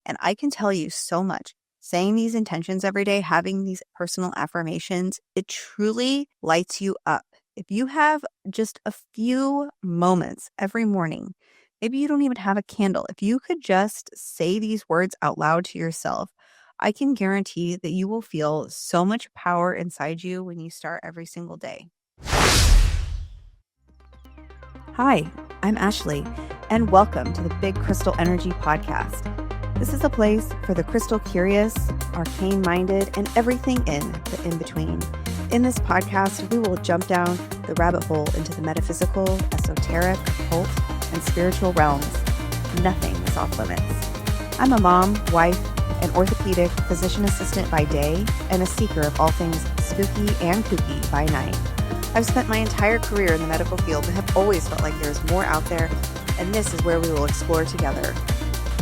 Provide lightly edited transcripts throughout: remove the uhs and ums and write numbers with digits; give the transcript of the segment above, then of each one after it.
And I can tell you so much. Saying these intentions every day, having these personal affirmations, it truly lights you up. If you have just a few moments every morning, maybe you don't even have a candle. If you could just say these words out loud to yourself, I can guarantee that you will feel so much power inside you when you start every single day. Hi, I'm Ashleigh, and welcome to the Big Crystal Energy Podcast. This is a place for the crystal curious, arcane-minded, and everything in the in-between. In this podcast, we will jump down the rabbit hole into the metaphysical, esoteric, occult, and spiritual realms. Nothing is off limits. I'm a mom, wife, an orthopedic physician assistant by day, and a seeker of all things spooky and kooky by night. I've spent my entire career in the medical field and have always felt like there's more out there, and this is where we will explore together.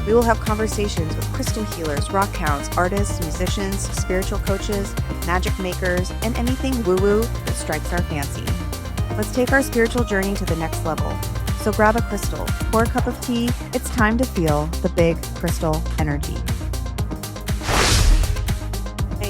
We will have conversations with crystal healers, rock hounds, artists, musicians, spiritual coaches, magic makers, and anything woo-woo that strikes our fancy. Let's take our spiritual journey to the next level. So grab a crystal, pour a cup of tea. It's time to feel the big crystal energy.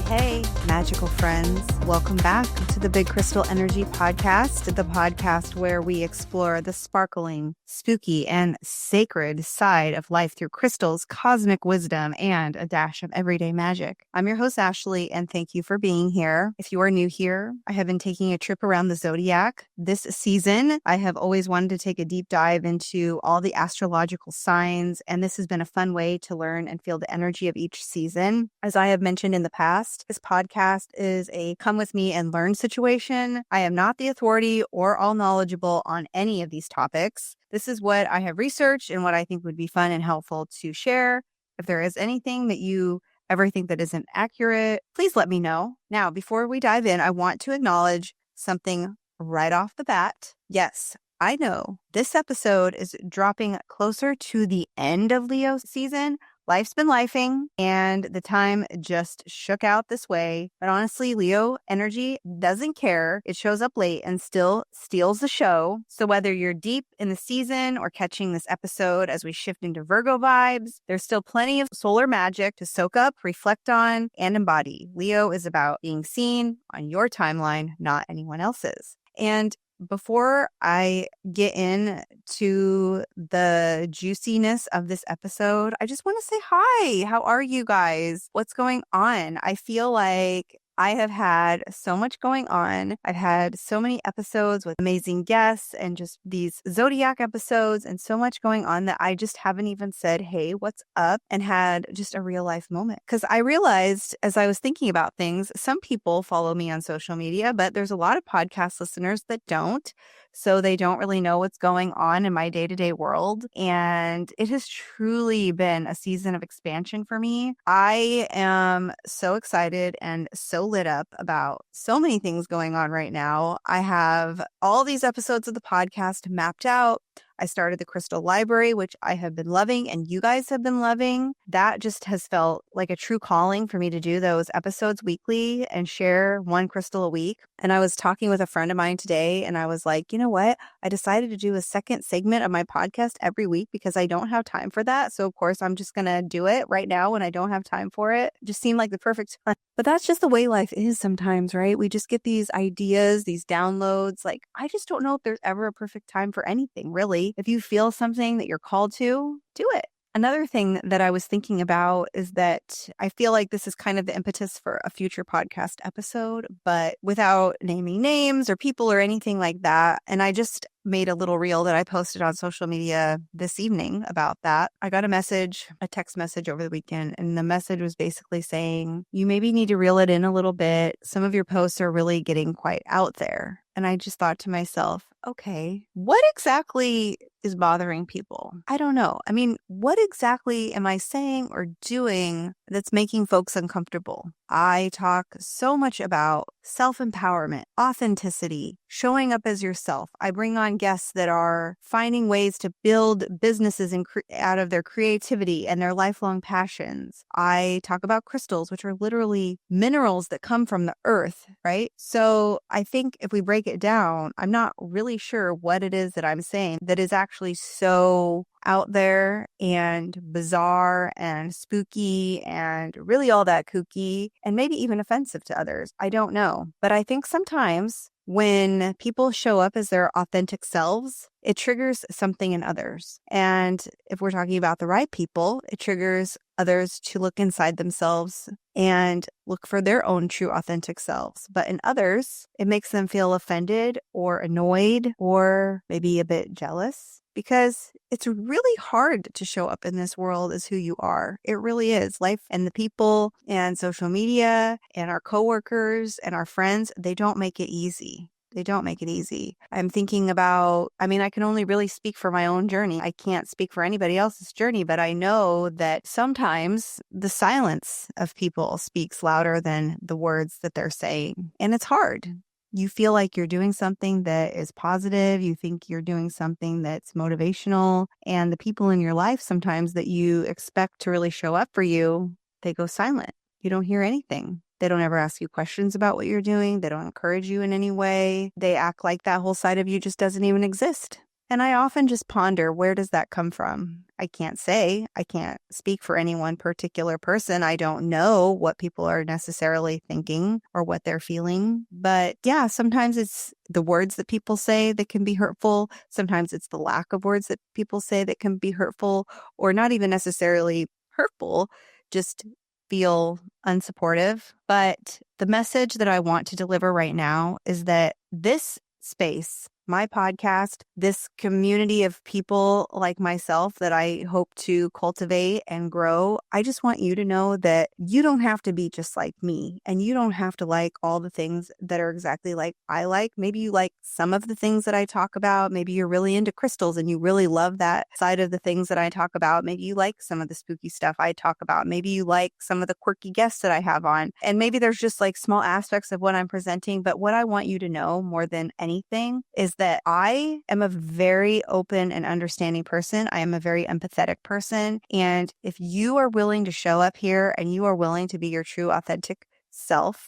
Hey, magical friends. Welcome back to the Big Crystal Energy Podcast, the podcast where we explore the sparkling, spooky, and sacred side of life through crystals, cosmic wisdom, and a dash of everyday magic. I'm your host, Ashleigh, and thank you for being here. If you are new here, I have been taking a trip around the zodiac. This season, I have always wanted to take a deep dive into all the astrological signs, and this has been a fun way to learn and feel the energy of each season. As I have mentioned in the past, this podcast is a come with me and learn situation. I am not the authority or all knowledgeable on any of these topics. This is what I have researched and what I think would be fun and helpful to share. If there is anything that you ever think that isn't accurate, please let me know. Now, before we dive in, I want to acknowledge something right off the bat. Yes, I know this episode is dropping closer to the end of Leo season. Life's been lifing, and the time just shook out this way. But honestly, Leo energy doesn't care. It shows up late and still steals the show. So whether you're deep in the season or catching this episode as we shift into Virgo vibes, there's still plenty of solar magic to soak up, reflect on, and embody. Leo is about being seen on your timeline, not anyone else's. And before I get into the juiciness of this episode, I just want to say hi. How are you guys? What's going on? I feel like I have had so much going on. I've had so many episodes with amazing guests and just these zodiac episodes and so much going on that I just haven't even said, hey, what's up? And had just a real life moment. Because I realized as I was thinking about things, some people follow me on social media, but there's a lot of podcast listeners that don't. So they don't really know what's going on in my day-to-day world. And it has truly been a season of expansion for me. I am so excited and so lit up about so many things going on right now. I have all these episodes of the podcast mapped out. I started the Crystal Library, which I have been loving and you guys have been loving. That just has felt like a true calling for me to do those episodes weekly and share one crystal a week. And I was talking with a friend of mine today and I was like, you know what? I decided to do a second segment of my podcast every week because I don't have time for that. So of course, I'm just going to do it right now when I don't have time for it. It just seemed like the perfect time. But that's just the way life is sometimes, right? We just get these ideas, these downloads. Like, I just don't know if there's ever a perfect time for anything, really. If you feel something that you're called to, do it. Another thing that I was thinking about is that I feel like this is kind of the impetus for a future podcast episode, but without naming names or people or anything like that. And I just made a little reel that I posted on social media this evening about that. I got a text message over the weekend, and the message was basically saying, you maybe need to reel it in a little bit. Some of your posts are really getting quite out there. And I just thought to myself, okay, what exactly is bothering people? I don't know. I mean, what exactly am I saying or doing that's making folks uncomfortable? I talk so much about self-empowerment, authenticity, showing up as yourself. I bring on guests that are finding ways to build businesses out of their creativity and their lifelong passions. I talk about crystals, which are literally minerals that come from the earth, right? So I think if we break it down, I'm not really really sure what it is that I'm saying that is actually so out there and bizarre and spooky and really all that kooky and maybe even offensive to others. I don't know. But I think sometimes when people show up as their authentic selves, it triggers something in others. And if we're talking about the right people, it triggers others to look inside themselves and look for their own true authentic selves. But in others, it makes them feel offended or annoyed or maybe a bit jealous, because it's really hard to show up in this world as who you are. It really is. Life and the people and social media and our coworkers and our friends, they don't make it easy. They don't make it easy. I'm thinking about, I can only really speak for my own journey. I can't speak for anybody else's journey, but I know that sometimes the silence of people speaks louder than the words that they're saying. And it's hard. You feel like you're doing something that is positive. You think you're doing something that's motivational. And the people in your life sometimes that you expect to really show up for you, they go silent. You don't hear anything. They don't ever ask you questions about what you're doing. They don't encourage you in any way. They act like that whole side of you just doesn't even exist. And I often just ponder, where does that come from? I can't say. I can't speak for any one particular person. I don't know what people are necessarily thinking or what they're feeling. But yeah, sometimes it's the words that people say that can be hurtful. Sometimes it's the lack of words that people say that can be hurtful, or not even necessarily hurtful, just feel unsupportive. But the message that I want to deliver right now is that this space, my podcast, this community of people like myself that I hope to cultivate and grow, I just want you to know that you don't have to be just like me, and you don't have to like all the things that are exactly like I like. Maybe you like some of the things that I talk about. Maybe you're really into crystals and you really love that side of the things that I talk about. Maybe you like some of the spooky stuff I talk about. Maybe you like some of the quirky guests that I have on. And maybe there's just like small aspects of what I'm presenting. But what I want you to know more than anything is that I am a very open and understanding person. I am a very empathetic person. And if you are willing to show up here and you are willing to be your true authentic self,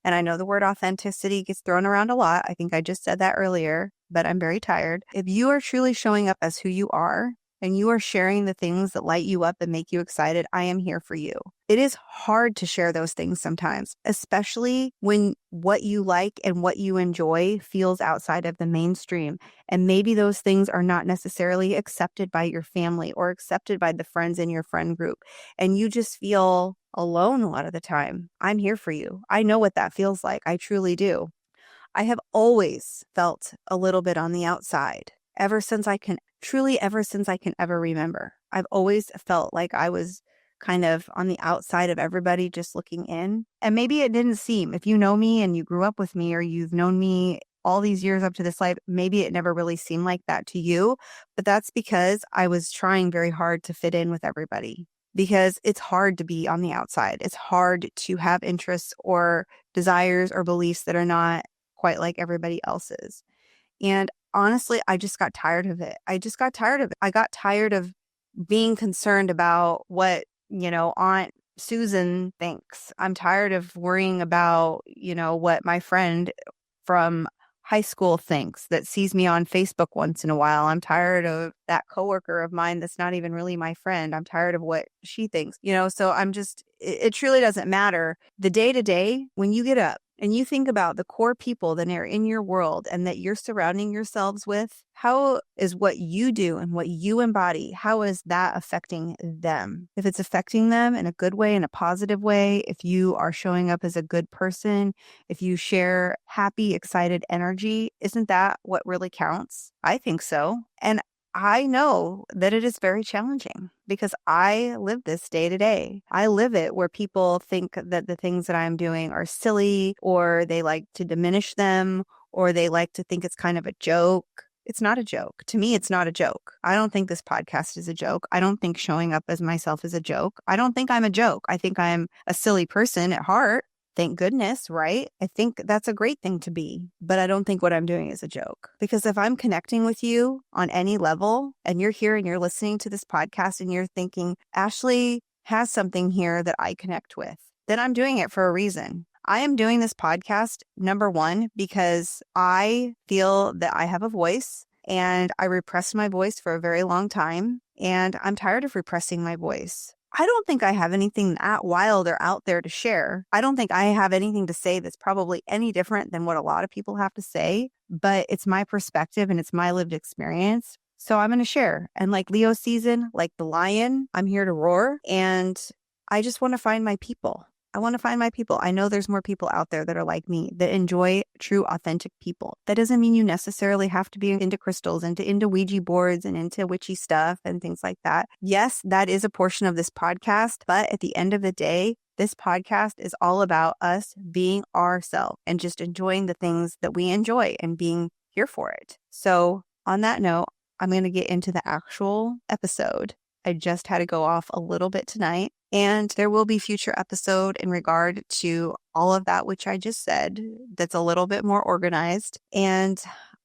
and I know the word authenticity gets thrown around a lot. I think I just said that earlier, but I'm very tired. If you are truly showing up as who you are, and you are sharing the things that light you up and make you excited, I am here for you. It is hard to share those things sometimes, especially when what you like and what you enjoy feels outside of the mainstream. And maybe those things are not necessarily accepted by your family or accepted by the friends in your friend group. And you just feel alone a lot of the time. I'm here for you. I know what that feels like. I truly do. I have always felt a little bit on the outside ever since I can ever remember. I've always felt like I was kind of on the outside of everybody, just looking in. And maybe it didn't seem, if you know me and you grew up with me, or you've known me all these years up to this life, maybe it never really seemed like that to you. But that's because I was trying very hard to fit in with everybody. Because it's hard to be on the outside. It's hard to have interests or desires or beliefs that are not quite like everybody else's. And honestly, I just got tired of it. I got tired of being concerned about what, Aunt Susan thinks. I'm tired of worrying about, what my friend from high school thinks that sees me on Facebook once in a while. I'm tired of that coworker of mine that's not even really my friend. I'm tired of what she thinks, so it truly doesn't matter. The day to day, when you get up and you think about the core people that are in your world and that you're surrounding yourselves with, how is what you do and what you embody, how is that affecting them? If it's affecting them in a good way, in a positive way, if you are showing up as a good person, if you share happy, excited energy, isn't that what really counts? I think so. And I know that it is very challenging because I live this day to day. I live it where people think that the things that I'm doing are silly, or they like to diminish them, or they like to think it's kind of a joke. It's not a joke. To me, it's not a joke. I don't think this podcast is a joke. I don't think showing up as myself is a joke. I don't think I'm a joke. I think I'm a silly person at heart. Thank goodness, right? I think that's a great thing to be, but I don't think what I'm doing is a joke. Because if I'm connecting with you on any level and you're here and you're listening to this podcast and you're thinking, Ashleigh has something here that I connect with, then I'm doing it for a reason. I am doing this podcast, number one, because I feel that I have a voice and I repressed my voice for a very long time. And I'm tired of repressing my voice. I don't think I have anything that wild or out there to share. I don't think I have anything to say that's probably any different than what a lot of people have to say, but it's my perspective and it's my lived experience. So I'm going to share. And like Leo season, like the lion, I'm here to roar. And I just want to find my people. I want to find my people. I know there's more people out there that are like me, that enjoy true, authentic people. That doesn't mean you necessarily have to be into crystals, into Ouija boards and into witchy stuff and things like that. Yes, that is a portion of this podcast. But at the end of the day, this podcast is all about us being ourselves and just enjoying the things that we enjoy and being here for it. So on that note, I'm going to get into the actual episode. I just had to go off a little bit tonight, and there will be future episode in regard to all of that, which I just said, that's a little bit more organized. And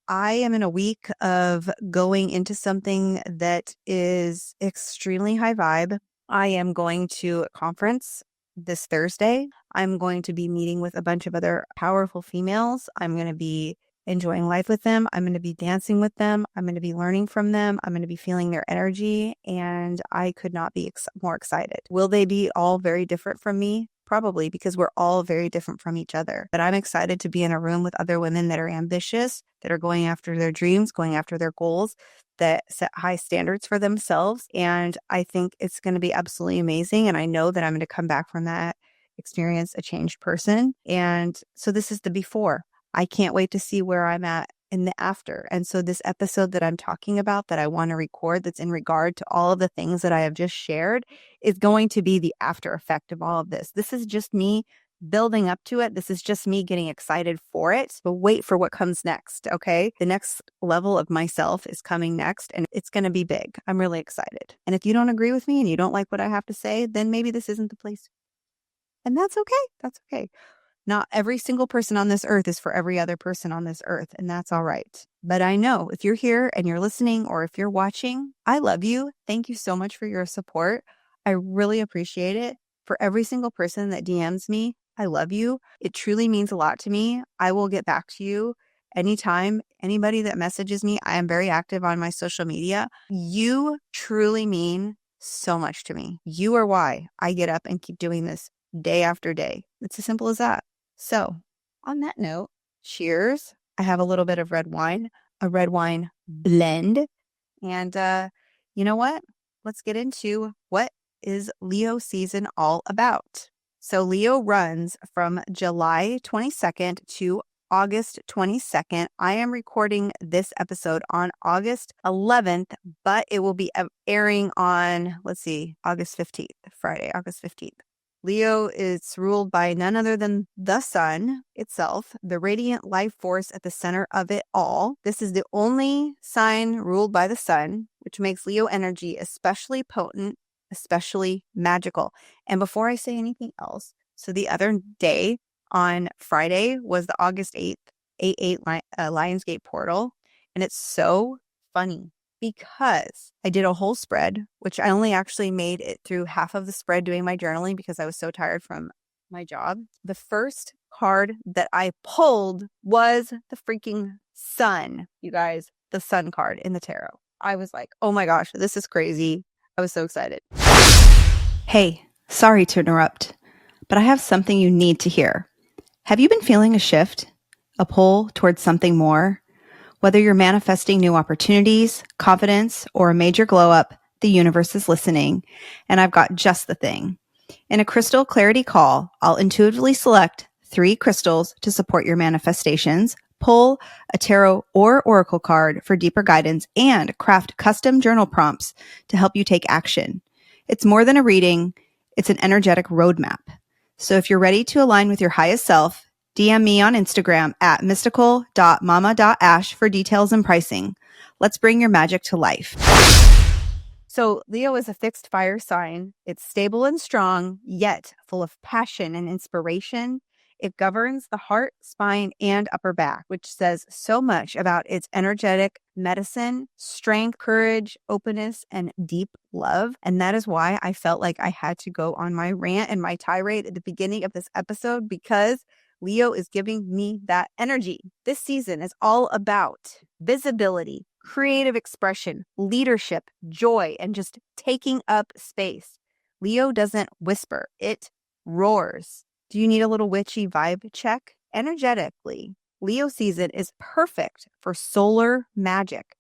I am in a week of going into something that is extremely high vibe. I am going to a conference this Thursday. I'm going to be meeting with a bunch of other powerful females. I'm going to be enjoying life with them. I'm going to be dancing with them. I'm going to be learning from them. I'm going to be feeling their energy, and I could not be more excited. Will they be all very different from me? Probably, because we're all very different from each other. But I'm excited to be in a room with other women that are ambitious, that are going after their dreams, going after their goals, that set high standards for themselves. And I think it's going to be absolutely amazing. And I know that I'm going to come back from that experience a changed person. And so this is the before. I can't wait to see where I'm at in the after. And so this episode that I'm talking about that I want to record, that's in regard to all of the things that I have just shared, is going to be the after effect of all of this. This is just me building up to it. This is just me getting excited for it. But wait for what comes next. Okay. The next level of myself is coming next, and it's going to be big. I'm really excited. And if you don't agree with me and you don't like what I have to say, then maybe this isn't the place. And that's okay. That's okay. Not every single person on this earth is for every other person on this earth, and that's all right. But I know if you're here and you're listening, or if you're watching, I love you. Thank you so much for your support. I really appreciate it. For every single person that DMs me, I love you. It truly means a lot to me. I will get back to you anytime. Anybody that messages me, I am very active on my social media. You truly mean so much to me. You are why I get up and keep doing this day after day. It's as simple as that. So on that note, cheers. I have a little bit of red wine, a red wine blend. And you know what? Let's get into what is Leo season all about. So Leo runs from July 22nd to August 22nd. I am recording this episode on August 11th, but it will be airing on, August 15th, Friday, August 15th. Leo is ruled by none other than the sun itself, the radiant life force at the center of it all. This is the only sign ruled by the sun, which makes Leo energy especially potent, especially magical. And before I say anything else, so the other day on Friday was the August 8th, 8/8 Lionsgate portal. And it's so funny, because I did a whole spread, which I only actually made it through half of the spread doing my journaling because I was so tired from my job. The first card that I pulled was the freaking sun, you guys, the sun card in the tarot. I was like, oh my gosh, this is crazy. I was so excited. Hey, sorry to interrupt, but I have something you need to hear. Have you been feeling a shift, a pull towards something more? Whether you're manifesting new opportunities, confidence, or a major glow up, the universe is listening, and I've got just the thing. In a crystal clarity call, I'll intuitively select 3 crystals to support your manifestations, pull a tarot or oracle card for deeper guidance, and craft custom journal prompts to help you take action. It's more than a reading, it's an energetic roadmap. So if you're ready to align with your highest self, DM me on Instagram at mystical.mama.ash for details and pricing. Let's bring your magic to life. So Leo is a fixed fire sign. It's stable and strong, yet full of passion and inspiration. It governs the heart, spine, and upper back, which says so much about its energetic medicine, strength, courage, openness, and deep love. And that is why I felt like I had to go on my rant and my tirade at the beginning of this episode, because Leo is giving me that energy. This season is all about visibility, creative expression, leadership, joy, and just taking up space. Leo doesn't whisper, it roars. Do you need a little witchy vibe check? Energetically, Leo season is perfect for solar magic.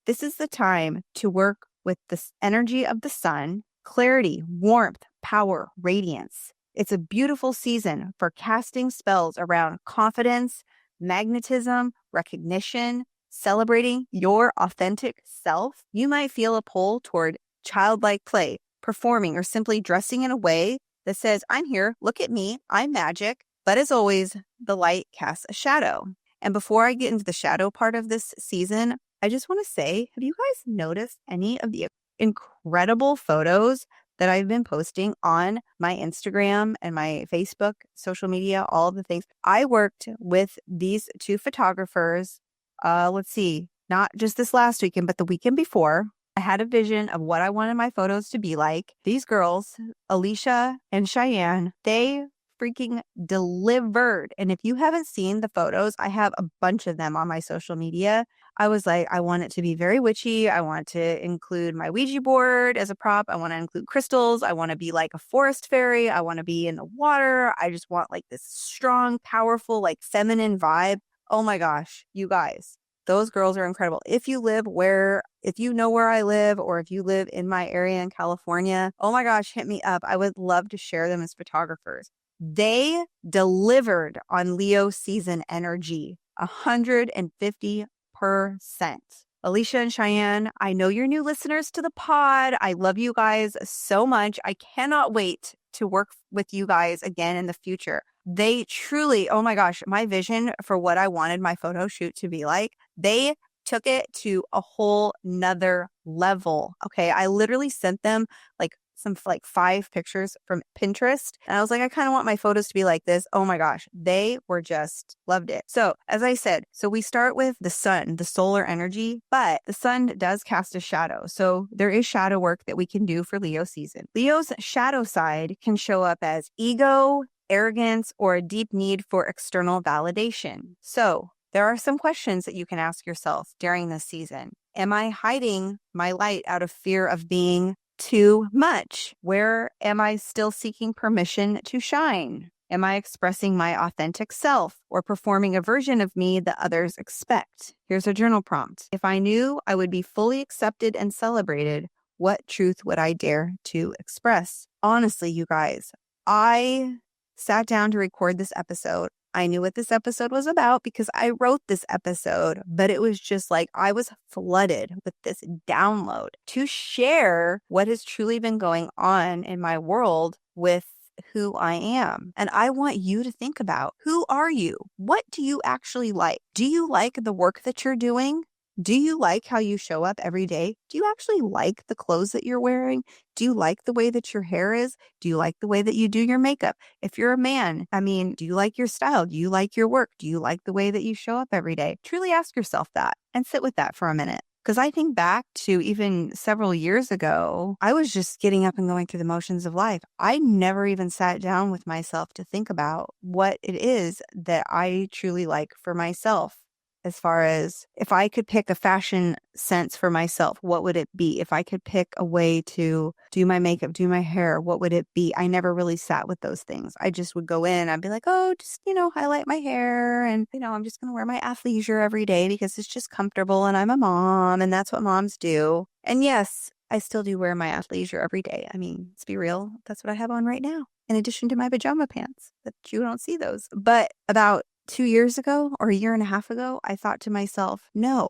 This is the time to work with the energy of the sun, clarity, warmth, power, radiance. It's a beautiful season for casting spells around confidence, magnetism, recognition, celebrating your authentic self. You might feel a pull toward childlike play, performing, or simply dressing in a way that says, I'm here, look at me, I'm magic. But as always, the light casts a shadow. And before I get into the shadow part of this season, I just want to say, have you guys noticed any of the incredible photos that I've been posting on my Instagram and my Facebook, social media, all the things? I worked with these two photographers, let's see, not just this last weekend, but the weekend before. I had a vision of what I wanted my photos to be like. These girls, Alicia and Cheyenne, they freaking delivered. And if you haven't seen the photos, I have a bunch of them on my social media. I was like, I want it to be very witchy. I want to include my Ouija board as a prop. I want to include crystals. I want to be like a forest fairy. I want to be in the water. I just want like this strong, powerful, like feminine vibe. Oh my gosh, you guys. Those girls are incredible. If you know where I live, or if you live in my area in California, oh my gosh, hit me up. I would love to share them as photographers. They delivered on Leo season energy, 150%. Alicia and Cheyenne, I know you're new listeners to the pod. I love you guys so much. I cannot wait to work with you guys again in the future. They truly, oh my gosh, my vision for what I wanted my photo shoot to be like, they took it to a whole nother level. Okay. I literally sent them some 5 pictures from Pinterest. And I was like, I kind of want my photos to be like this. Oh my gosh. They were just loved it. So as I said, we start with the sun, the solar energy, but the sun does cast a shadow. So there is shadow work that we can do for Leo season. Leo's shadow side can show up as ego, arrogance, or a deep need for external validation. So there are some questions that you can ask yourself during this season. Am I hiding my light out of fear of being too much? Where am I still seeking permission to shine? Am I expressing my authentic self or performing a version of me that others expect? Here's a journal prompt. If I knew I would be fully accepted and celebrated, what truth would I dare to express? Honestly, you guys, I sat down to record this episode. I knew what this episode was about because I wrote this episode, but it was just like I was flooded with this download to share what has truly been going on in my world with who I am. And I want you to think about, who are you? What do you actually like? Do you like the work that you're doing? Do you like how you show up every day? Do you actually like the clothes that you're wearing? Do you like the way that your hair is? Do you like the way that you do your makeup? If you're a man, do you like your style? Do you like your work? Do you like the way that you show up every day? Truly ask yourself that and sit with that for a minute. Because I think back to even several years ago, I was just getting up and going through the motions of life. I never even sat down with myself to think about what it is that I truly like for myself. As far as if I could pick a fashion sense for myself, what would it be? If I could pick a way to do my makeup, do my hair, what would it be? I never really sat with those things. I just would go in, I'd be like, oh, just, highlight my hair. And, I'm just going to wear my athleisure every day because it's just comfortable and I'm a mom and that's what moms do. And yes, I still do wear my athleisure every day. Let's be real. That's what I have on right now, in addition to my pajama pants that you don't see those. But about 2 years ago or a year and a half ago, I thought to myself, no,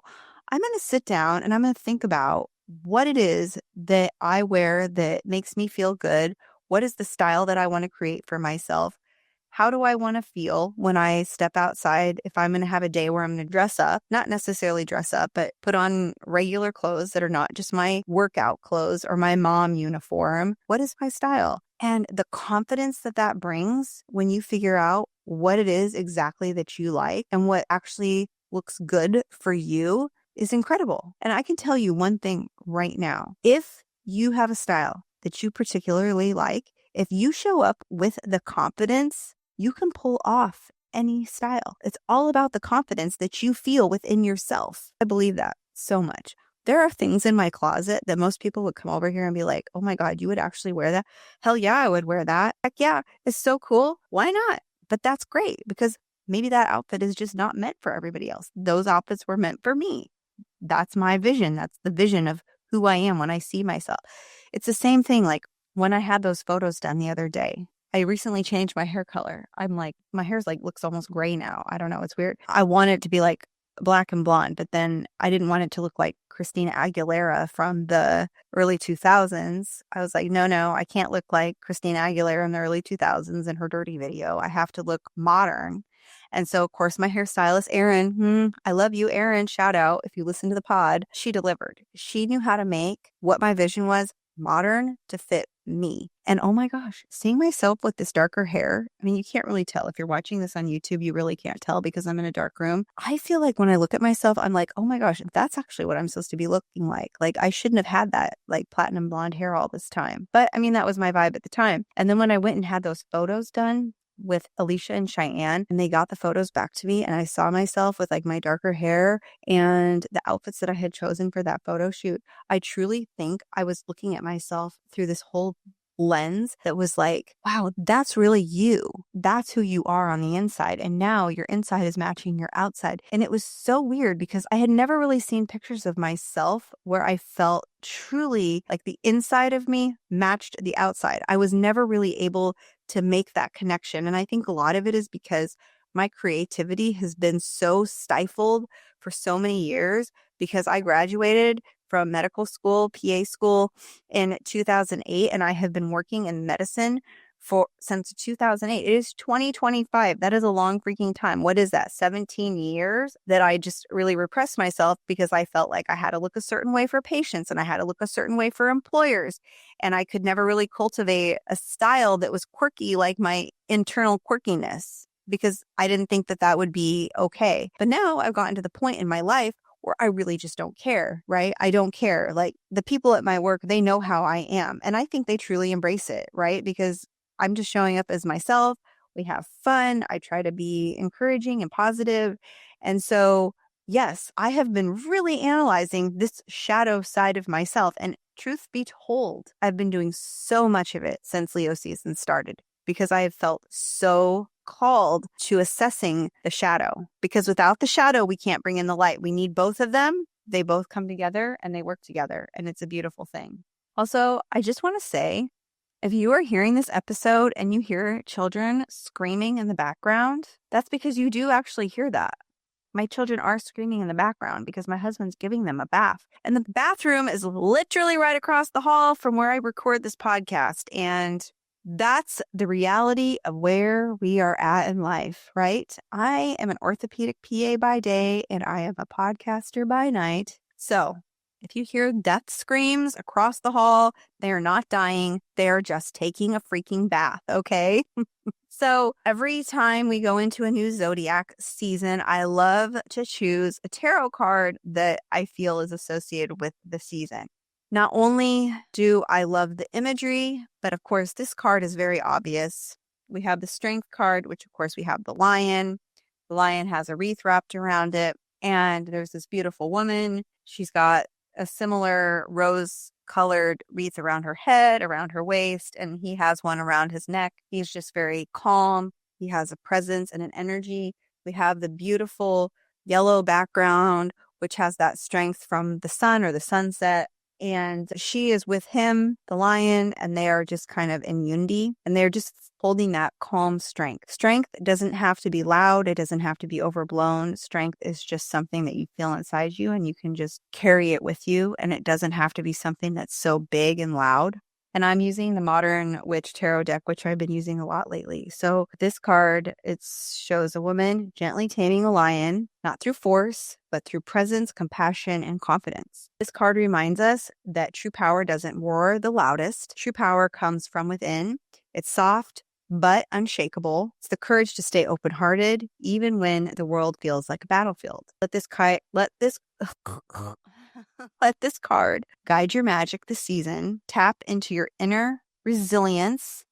I'm going to sit down and I'm going to think about what it is that I wear that makes me feel good. What is the style that I want to create for myself? How do I want to feel when I step outside? If I'm going to have a day where I'm going to dress up, not necessarily dress up, but put on regular clothes that are not just my workout clothes or my mom uniform. What is my style? And the confidence that that brings when you figure out what it is exactly that you like and what actually looks good for you is incredible. And I can tell you one thing right now. If you have a style that you particularly like, if you show up with the confidence, you can pull off any style. It's all about the confidence that you feel within yourself. I believe that so much. There are things in my closet that most people would come over here and be like, oh my God, you would actually wear that? Hell yeah, I would wear that. Heck yeah, it's so cool. Why not? But that's great because maybe that outfit is just not meant for everybody else. Those outfits were meant for me. That's my vision. That's the vision of who I am when I see myself. It's the same thing like when I had those photos done the other day. I recently changed my hair color. I'm like, my hair's like looks almost gray now. I don't know. It's weird. I want it to be like black and blonde, but then I didn't want it to look like Christina Aguilera from the early 2000s. I was like, no, I can't look like Christina Aguilera in the early 2000s in her Dirty video. I have to look modern. And so, of course, my hairstylist, Erin, I love you, Erin, shout out if you listen to the pod. She delivered. She knew how to make what my vision was modern to fit me. And oh my gosh, seeing myself with this darker hair, I mean, you can't really tell. If you're watching this on YouTube, you really can't tell because I'm in a dark room. I feel like when I look at myself, I'm like, oh my gosh, that's actually what I'm supposed to be looking like. Like I shouldn't have had that like platinum blonde hair all this time. But I mean, that was my vibe at the time. And then when I went and had those photos done with Alicia and Cheyenne, and they got the photos back to me, and I saw myself with like my darker hair and the outfits that I had chosen for that photo shoot, I truly think I was looking at myself through this whole lens that was like, wow, that's really you. That's who you are on the inside. And now your inside is matching your outside. And it was so weird because I had never really seen pictures of myself where I felt truly like the inside of me matched the outside. I was never really able to make that connection. And I think a lot of it is because my creativity has been so stifled for so many years because I graduated from medical school, PA school in 2008, and I have been working in medicine since 2008. It is 2025. That is a long freaking time. What is that? 17 years that I just really repressed myself because I felt like I had to look a certain way for patients and I had to look a certain way for employers. And I could never really cultivate a style that was quirky like my internal quirkiness because I didn't think that that would be okay. But now I've gotten to the point in my life where I really just don't care, right? I don't care. Like the people at my work, they know how I am. And I think they truly embrace it, right? Because I'm just showing up as myself. We have fun. I try to be encouraging and positive. And so, yes, I have been really analyzing this shadow side of myself. And truth be told, I've been doing so much of it since Leo season started because I have felt so called to assessing the shadow, because without the shadow, we can't bring in the light. We need both of them. They both come together and they work together. And it's a beautiful thing. Also, I just want to say, if you are hearing this episode and you hear children screaming in the background, that's because you do actually hear that. My children are screaming in the background because my husband's giving them a bath. And the bathroom is literally right across the hall from where I record this podcast. And that's the reality of where we are at in life, right? I am an orthopedic PA by day and I am a podcaster by night. So if you hear death screams across the hall, they are not dying. They're just taking a freaking bath, okay? So every time we go into a new zodiac season, I love to choose a tarot card that I feel is associated with the season. Not only do I love the imagery, but of course, this card is very obvious. We have the Strength card, which of course we have the lion. The lion has a wreath wrapped around it. And there's this beautiful woman. She's got a similar rose-colored wreath around her head, around her waist, and he has one around his neck. He's just very calm. He has a presence and an energy. We have the beautiful yellow background, which has that strength from the sun or the sunset. And she is with him, the lion, and they are just kind of in unity. And they're just holding that calm strength. Strength doesn't have to be loud. It doesn't have to be overblown. Strength is just something that you feel inside you and you can just carry it with you. And it doesn't have to be something that's so big and loud. And I'm using the Modern Witch Tarot deck, which I've been using a lot lately. So this card, it shows a woman gently taming a lion, not through force, but through presence, compassion, and confidence. This card reminds us that true power doesn't roar the loudest. True power comes from within. It's soft, but unshakable. It's the courage to stay open-hearted, even when the world feels like a battlefield. Let this let this card guide your magic this season. Tap into your inner resilience,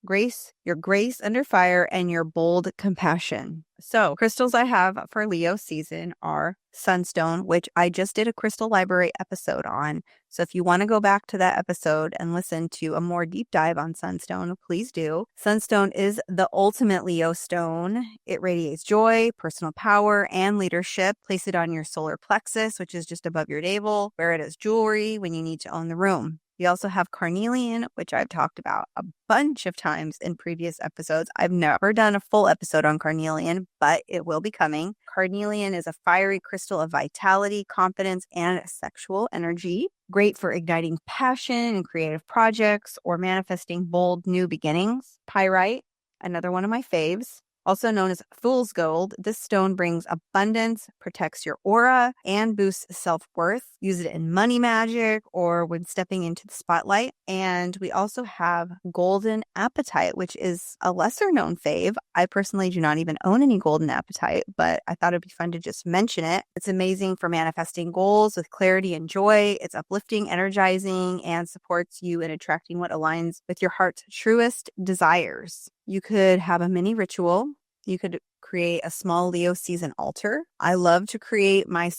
your grace under fire, and your bold compassion. So, crystals I have for Leo season are Sunstone, which I just did a crystal library episode on. So if you want to go back to that episode and listen to a more deep dive on Sunstone, please do. Sunstone is the ultimate Leo stone. It radiates joy, personal power, and leadership. Place it on your solar plexus, which is just above your navel. Wear it as jewelry when you need to own the room. We also have Carnelian, which I've talked about a bunch of times in previous episodes. I've never done a full episode on Carnelian, but it will be coming. Carnelian is a fiery crystal of vitality, confidence, and sexual energy. Great for igniting passion in creative projects or manifesting bold new beginnings. Pyrite, another one of my faves. Also known as fool's gold, this stone brings abundance, protects your aura, and boosts self-worth. Use it in money magic or when stepping into the spotlight. And we also have golden apatite, which is a lesser known fave. I personally do not even own any golden apatite, but I thought it'd be fun to just mention it. It's amazing for manifesting goals with clarity and joy. It's uplifting, energizing, and supports you in attracting what aligns with your heart's truest desires. You could have a mini ritual. You could create a small Leo season altar. I love to create my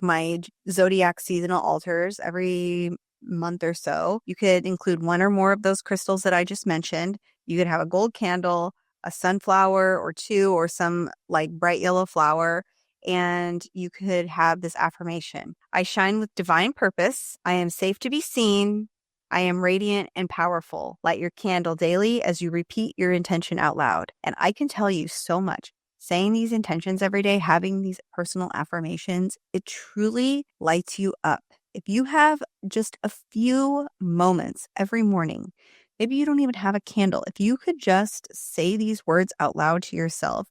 my zodiac seasonal altars every month or so. You could include one or more of those crystals that I just mentioned. You could have a gold candle, a sunflower or two, or some like bright yellow flower. And you could have this affirmation. I shine with divine purpose. I am safe to be seen. I am radiant and powerful. Light your candle daily as you repeat your intention out loud. And I can tell you so much. Saying these intentions every day, having these personal affirmations, it truly lights you up. If you have just a few moments every morning, maybe you don't even have a candle. If you could just say these words out loud to yourself,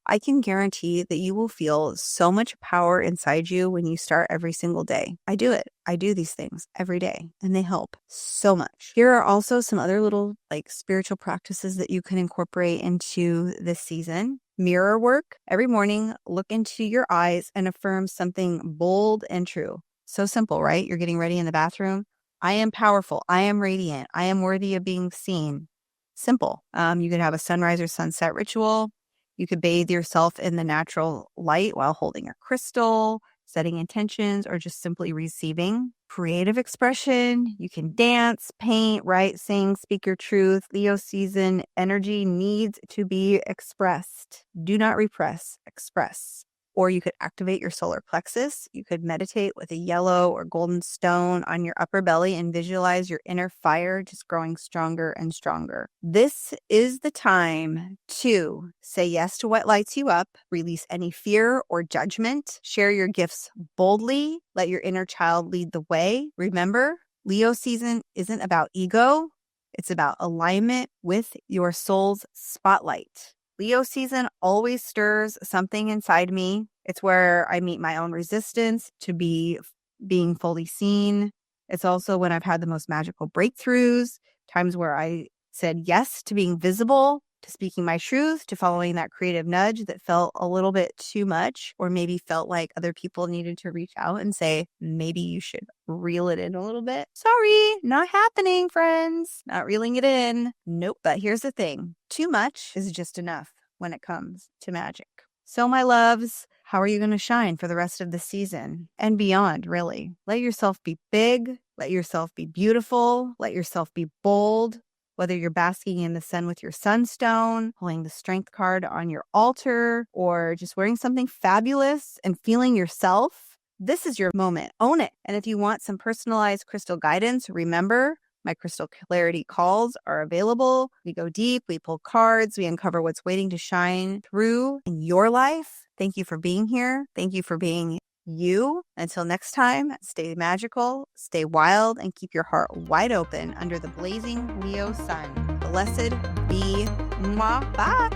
I can guarantee that you will feel so much power inside you when you start every single day. I do it. I do these things every day and they help so much. Here are also some other little spiritual practices that you can incorporate into this season. Mirror work. Every morning, look into your eyes and affirm something bold and true. So simple, right? You're getting ready in the bathroom. I am powerful. I am radiant. I am worthy of being seen. Simple. You could have a sunrise or sunset ritual. You could bathe yourself in the natural light while holding a crystal, setting intentions, or just simply receiving. Creative expression. You can dance, paint, write, sing, speak your truth. Leo season energy needs to be expressed. Do not repress, express. Or you could activate your solar plexus. You could meditate with a yellow or golden stone on your upper belly and visualize your inner fire just growing stronger and stronger. This is the time to say yes to what lights you up, release any fear or judgment, share your gifts boldly, let your inner child lead the way. Remember, Leo season isn't about ego. It's about alignment with your soul's spotlight. Leo season always stirs something inside me. It's where I meet my own resistance to being fully seen. It's also when I've had the most magical breakthroughs, times where I said yes to being visible, to speaking my truth, to following that creative nudge that felt a little bit too much, or maybe felt like other people needed to reach out and say, maybe you should reel it in a little bit. Sorry, not happening, friends. Not reeling it in. Nope. But here's the thing. Too much is just enough when it comes to magic. So my loves, how are you going to shine for the rest of the season and beyond, really? Let yourself be big. Let yourself be beautiful. Let yourself be bold. Whether you're basking in the sun with your sunstone, pulling the strength card on your altar, or just wearing something fabulous and feeling yourself, this is your moment. Own it. And if you want some personalized crystal guidance, remember, my crystal clarity calls are available. We go deep, we pull cards, we uncover what's waiting to shine through in your life. Thank you for being here. Thank you for being you. Until next time, stay magical, stay wild, and keep your heart wide open under the blazing Leo sun. Blessed be. Mwah. Bye.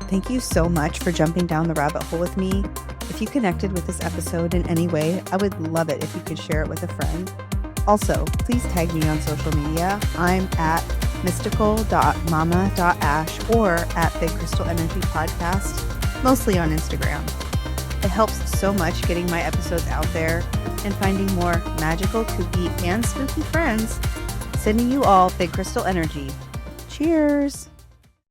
Thank you so much for jumping down the rabbit hole with me. If you connected with this episode in any way, I would love it if you could share it with a friend. Also, please tag me on social media. I'm at mystical.mama.ash or at Big Crystal Energy Podcast, mostly on Instagram. It helps so much getting my episodes out there and finding more magical, kooky, and spooky friends. Sending you all Big Crystal Energy. Cheers!